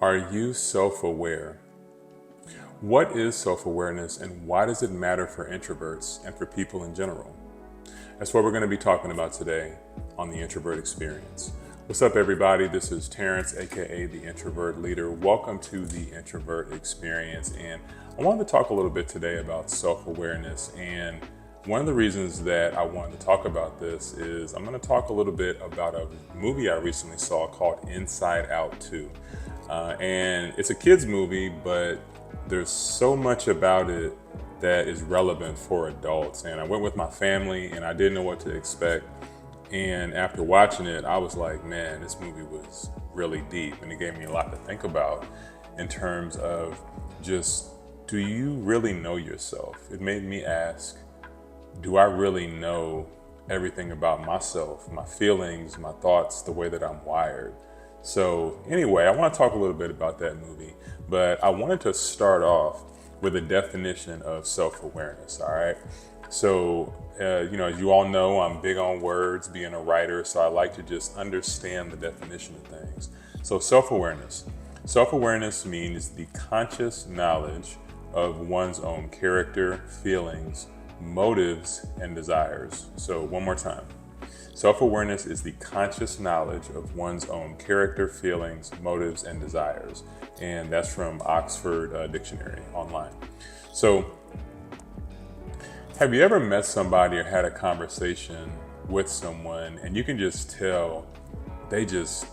Are you self-aware? What is self-awareness and why does it matter for introverts and for people in general? That's what we're going to be talking about today on the Introvert Experience. What's up, everybody? This is Terrence, aka the Introvert Leader. Welcome to the Introvert Experience. And I wanted to talk a little bit today about self-awareness. And one of the reasons that I wanted to talk about this is I'm going to talk a little bit about a movie I recently saw called Inside Out 2. And it's a kid's movie, but there's so much about it that is relevant for adults. And I went with my family and I didn't know what to expect. And after watching it, I was like, man, this movie was really deep. And it gave me a lot to think about in terms of just, do you really know yourself? It made me ask, do I really know everything about myself, my feelings, my thoughts, the way that I'm wired? So anyway, I want to talk a little bit about that movie, but I wanted to start off with a definition of self-awareness, all right? So, as you all know, I'm big on words, being a writer, so I like to just understand the definition of things. So self-awareness. Self-awareness means the conscious knowledge of one's own character, feelings, motives, and desires. So one more time. Self-awareness is the conscious knowledge of one's own character, feelings, motives, and desires. And that's from Oxford Dictionary online. So have you ever met somebody or had a conversation with someone and you can just tell they just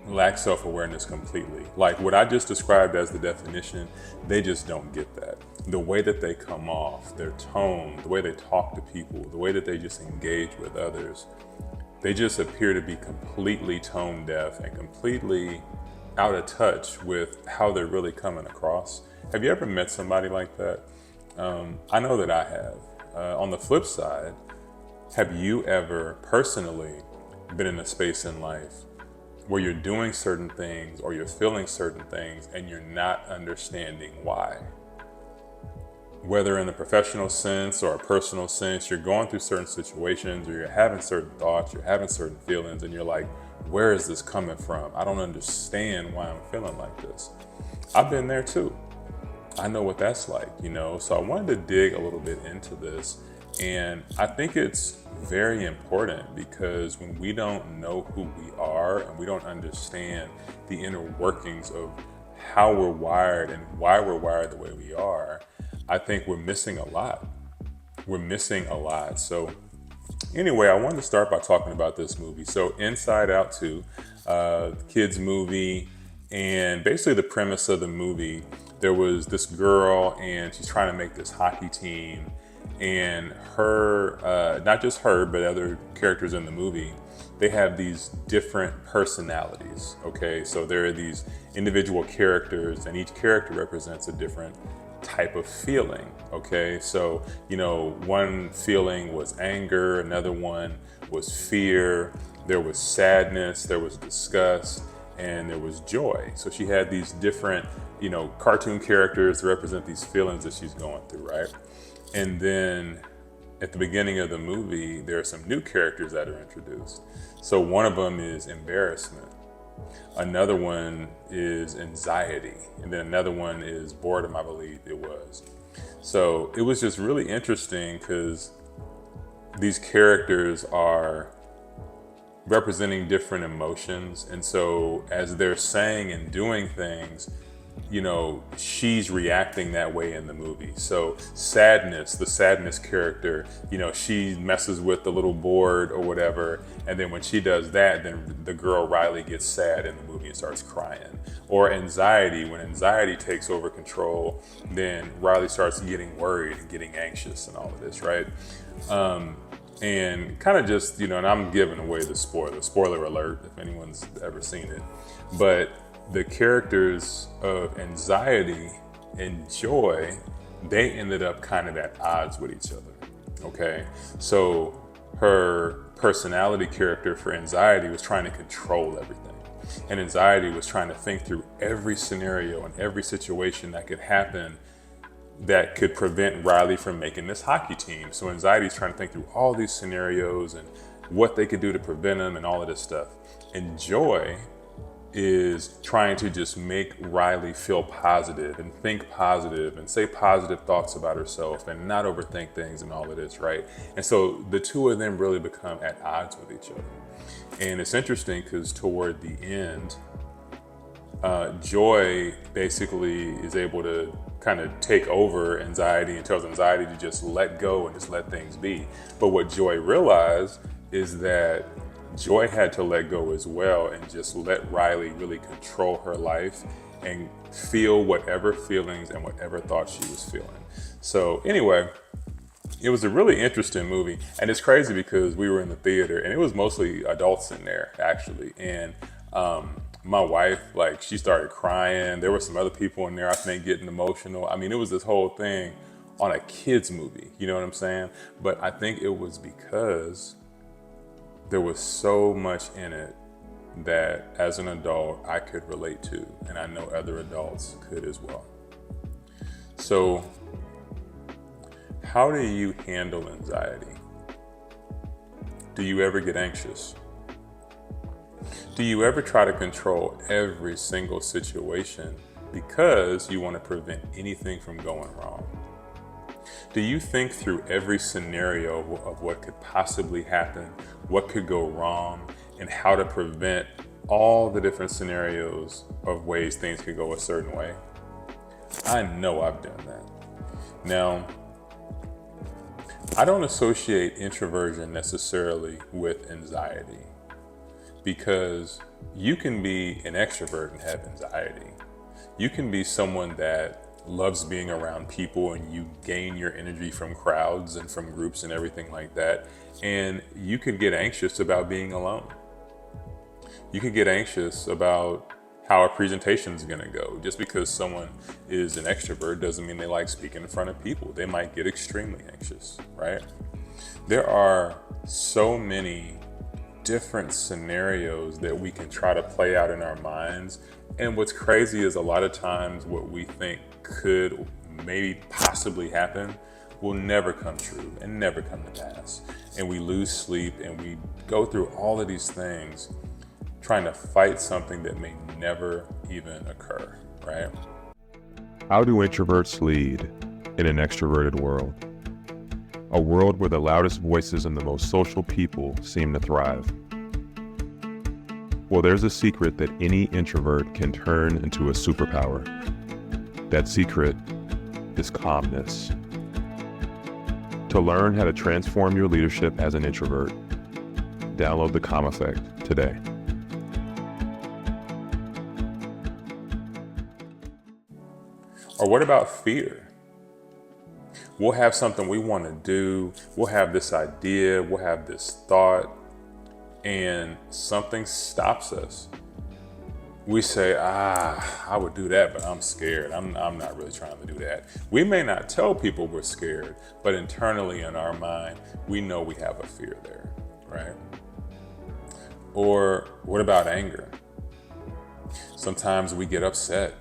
lack self-awareness completely? Like what I just described as the definition, they just don't get that. The way that they come off, their tone, the way they talk to people, the way that they just engage with others, they just appear to be completely tone deaf and completely out of touch with how they're really coming across. Have you ever met somebody like that? I know that I have. On the flip side, have you ever personally been in a space in life where you're doing certain things or you're feeling certain things and you're not understanding why? Whether in the professional sense or a personal sense, you're going through certain situations or you're having certain thoughts, you're having certain feelings, and you're like, where is this coming from? I don't understand why I'm feeling like this. I've been there too. I know what that's like, So I wanted to dig a little bit into this. And I think it's very important because when we don't know who we are and we don't understand the inner workings of how we're wired and why we're wired the way we are, I think we're missing a lot. We're missing a lot. So anyway, I wanted to start by talking about this movie. So Inside Out 2, kids movie, and basically the premise of the movie, there was this girl and she's trying to make this hockey team, and her, not just her, but other characters in the movie, they have these different personalities, okay? So there are these individual characters and each character represents a different type of feeling, okay? So, one feeling was anger, another one was fear, there was sadness, there was disgust, and there was joy. So she had these different, cartoon characters that represent these feelings that she's going through, right? And then at the beginning of the movie, there are some new characters that are introduced. So one of them is embarrassment. Another one is anxiety. And then another one is boredom, I believe it was. So it was just really interesting because these characters are representing different emotions. And so as they're saying and doing things, she's reacting that way in the movie. So sadness, the sadness character, she messes with the little board or whatever. And then when she does that, then the girl Riley gets sad in the movie and starts crying. Or anxiety, when anxiety takes over control, then Riley starts getting worried and getting anxious and all of this, right? And kind of just, and I'm giving away the spoiler alert if anyone's ever seen it. But the characters of anxiety and joy, they ended up kind of at odds with each other, okay? So her personality character for anxiety was trying to control everything. And anxiety was trying to think through every scenario and every situation that could happen that could prevent Riley from making this hockey team. So anxiety is trying to think through all these scenarios and what they could do to prevent him and all of this stuff. And joy is trying to just make Riley feel positive and think positive and say positive thoughts about herself and not overthink things and all of this, right? And so the two of them really become at odds with each other. And it's interesting because toward the end, Joy basically is able to kind of take over anxiety and tells anxiety to just let go and just let things be. But what Joy realized is that Joy had to let go as well and just let Riley really control her life and feel whatever feelings and whatever thoughts she was feeling. So anyway, it was a really interesting movie. And it's crazy because we were in the theater and it was mostly adults in there actually. And my wife, like, she started crying. There were some other people in there, I think, getting emotional. I mean, it was this whole thing on a kid's movie, you know what I'm saying? But I think it was because there was so much in it that as an adult I could relate to, and I know other adults could as well. So how do you handle anxiety? Do you ever get anxious? Do you ever try to control every single situation because you want to prevent anything from going wrong? Do you think through every scenario of what could possibly happen, what could go wrong, and how to prevent all the different scenarios of ways things could go a certain way? I know I've done that. Now, I don't associate introversion necessarily with anxiety, because you can be an extrovert and have anxiety. You can be someone that loves being around people and you gain your energy from crowds and from groups and everything like that. And you could get anxious about being alone. You could get anxious about how a presentation is going to go. Just because someone is an extrovert doesn't mean they like speaking in front of people. They might get extremely anxious, right? There are so many different scenarios that we can try to play out in our minds. And what's crazy is a lot of times what we think could maybe possibly happen will never come true and never come to pass. And we lose sleep and we go through all of these things trying to fight something that may never even occur, right? How do introverts lead in an extroverted world? A world where the loudest voices and the most social people seem to thrive. Well, there's a secret that any introvert can turn into a superpower. That secret is calmness. To learn how to transform your leadership as an introvert, download the Calm Effect today. Or what about fear? We'll have something we want to do. We'll have this idea. We'll have this thought. And something stops us. We say, I would do that, but I'm scared. I'm not really trying to do that. We may not tell people we're scared, but internally in our mind, we know we have a fear there, right? Or what about anger? Sometimes we get upset.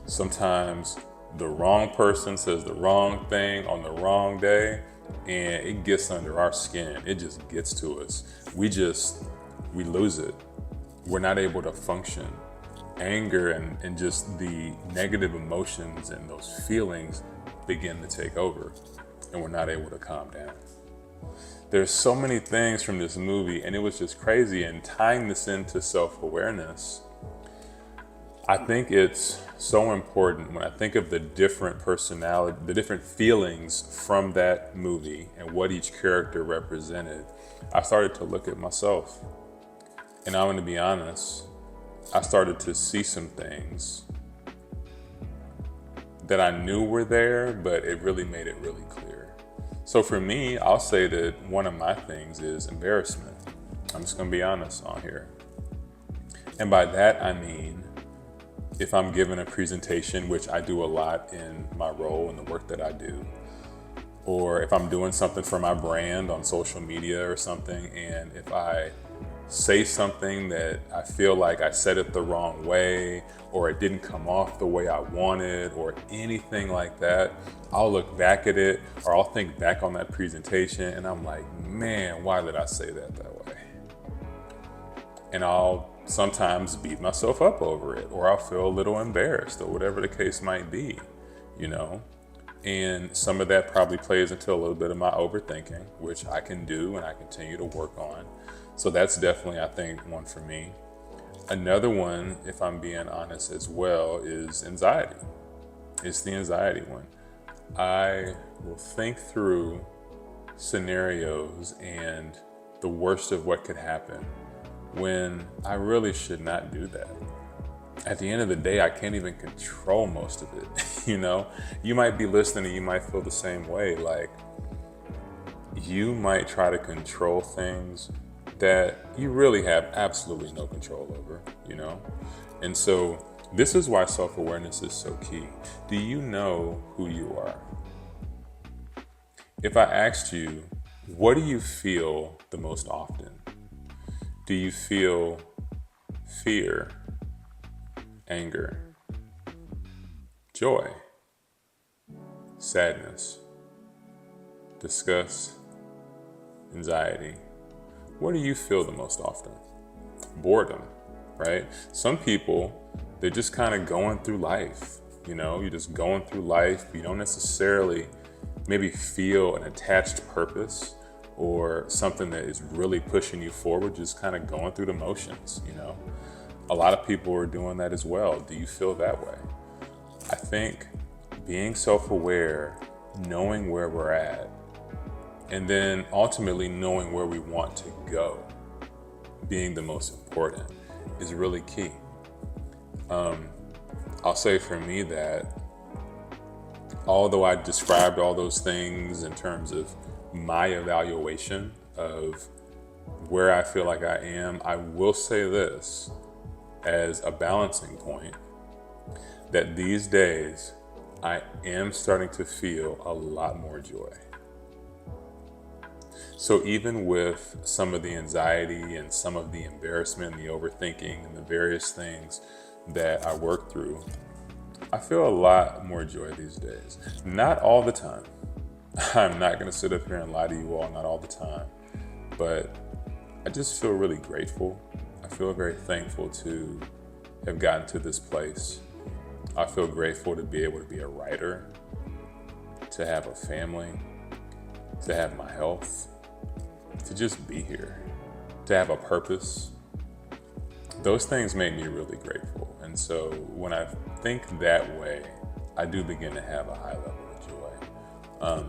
Sometimes the wrong person says the wrong thing on the wrong day, and it gets under our skin. It just gets to us. We lose it. We're not able to function. Anger and just the negative emotions and those feelings begin to take over, and we're not able to calm down. There's so many things from this movie, and it was just crazy. And tying this into self-awareness, I think it's so important when I think of the different personality, the different feelings from that movie and what each character represented. I started to look at myself, and I'm going to be honest, I started to see some things that I knew were there, but it really made it really clear. So for me, I'll say that one of my things is embarrassment. I'm just going to be honest on here. And by that, I mean, if I'm giving a presentation, which I do a lot in my role and the work that I do, or if I'm doing something for my brand on social media or something, and if I say something that I feel like I said it the wrong way, or it didn't come off the way I wanted, or anything like that, I'll look back at it, or I'll think back on that presentation, and I'm like, man, why did I say that way? And I'll sometimes beat myself up over it, or I'll feel a little embarrassed, or whatever the case might be, you know. And some of that probably plays into a little bit of my overthinking, which I can do and I continue to work on. So that's definitely, I think, one for me. Another one, if I'm being honest as well, is anxiety. It's the anxiety one. I will think through scenarios and the worst of what could happen when I really should not do that. At the end of the day, I can't even control most of it. You know, you might be listening and you might feel the same way. Like, you might try to control things that you really have absolutely no control over, you know? And so this is why self-awareness is so key. Do you know who you are? If I asked you, what do you feel the most often? Do you feel fear, anger, joy, sadness, disgust, anxiety? What do you feel the most often? Boredom, right? Some people, they're just kind of going through life. You know, you're just going through life. You don't necessarily maybe feel an attached purpose or something that is really pushing you forward, just kind of going through the motions, you know? A lot of people are doing that as well. Do you feel that way? I think being self-aware, knowing where we're at, and then ultimately knowing where we want to go, being the most important, is really key. I'll say for me that although I described all those things in terms of my evaluation of where I feel like I am, I will say this as a balancing point, that these days I am starting to feel a lot more joy. So even with some of the anxiety and some of the embarrassment and the overthinking and the various things that I work through, I feel a lot more joy these days. Not all the time. I'm not going to sit up here and lie to you all, not all the time. But I just feel really grateful. I feel very thankful to have gotten to this place. I feel grateful to be able to be a writer, to have a family, to have my health, to just be here, to have a purpose. Those things make me really grateful. And so when I think that way, I do begin to have a high level of joy.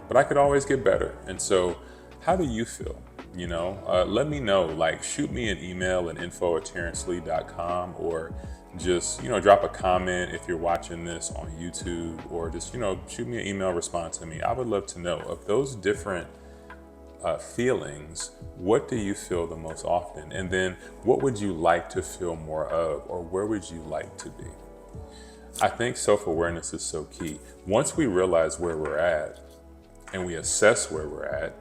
But I could always get better. And so how do you feel? You know, let me know, like shoot me an email at info@terrencelee.com, or just, you know, drop a comment if you're watching this on YouTube, or just, you know, shoot me an email, respond to me. I would love to know of those different feelings, what do you feel the most often? And then what would you like to feel more of, or where would you like to be? I think self-awareness is so key. Once we realize where we're at and we assess where we're at,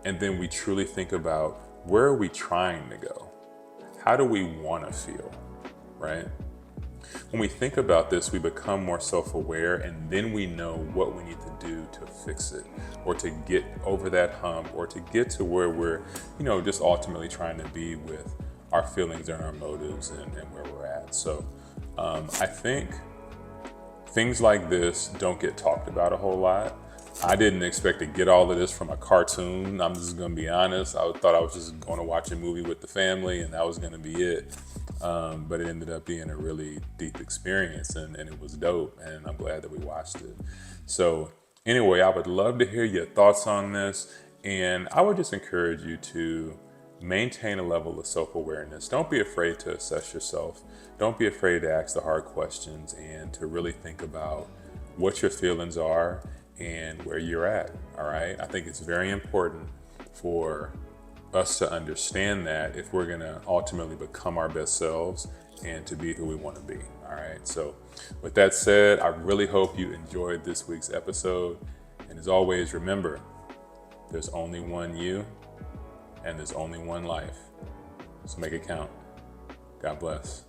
and then we truly think about where are we trying to go? How do we want to feel, right? When we think about this, we become more self-aware, and then we know what we need to do to fix it, or to get over that hump, or to get to where we're, you know, just ultimately trying to be with our feelings and our motives and where we're at. So I think things like this don't get talked about a whole lot. I didn't expect to get all of this from a cartoon. I'm just going to be honest. I thought I was just going to watch a movie with the family and that was going to be it. But it ended up being a really deep experience, and it was dope. And I'm glad that we watched it. So anyway, I would love to hear your thoughts on this. And I would just encourage you to maintain a level of self-awareness. Don't be afraid to assess yourself. Don't be afraid to ask the hard questions, and to really think about what your feelings are and where you're at. All right. I think it's very important for us to understand that if we're going to ultimately become our best selves and to be who we want to be. All right. So with that said, I really hope you enjoyed this week's episode. And as always, remember, there's only one you and there's only one life. So make it count. God bless.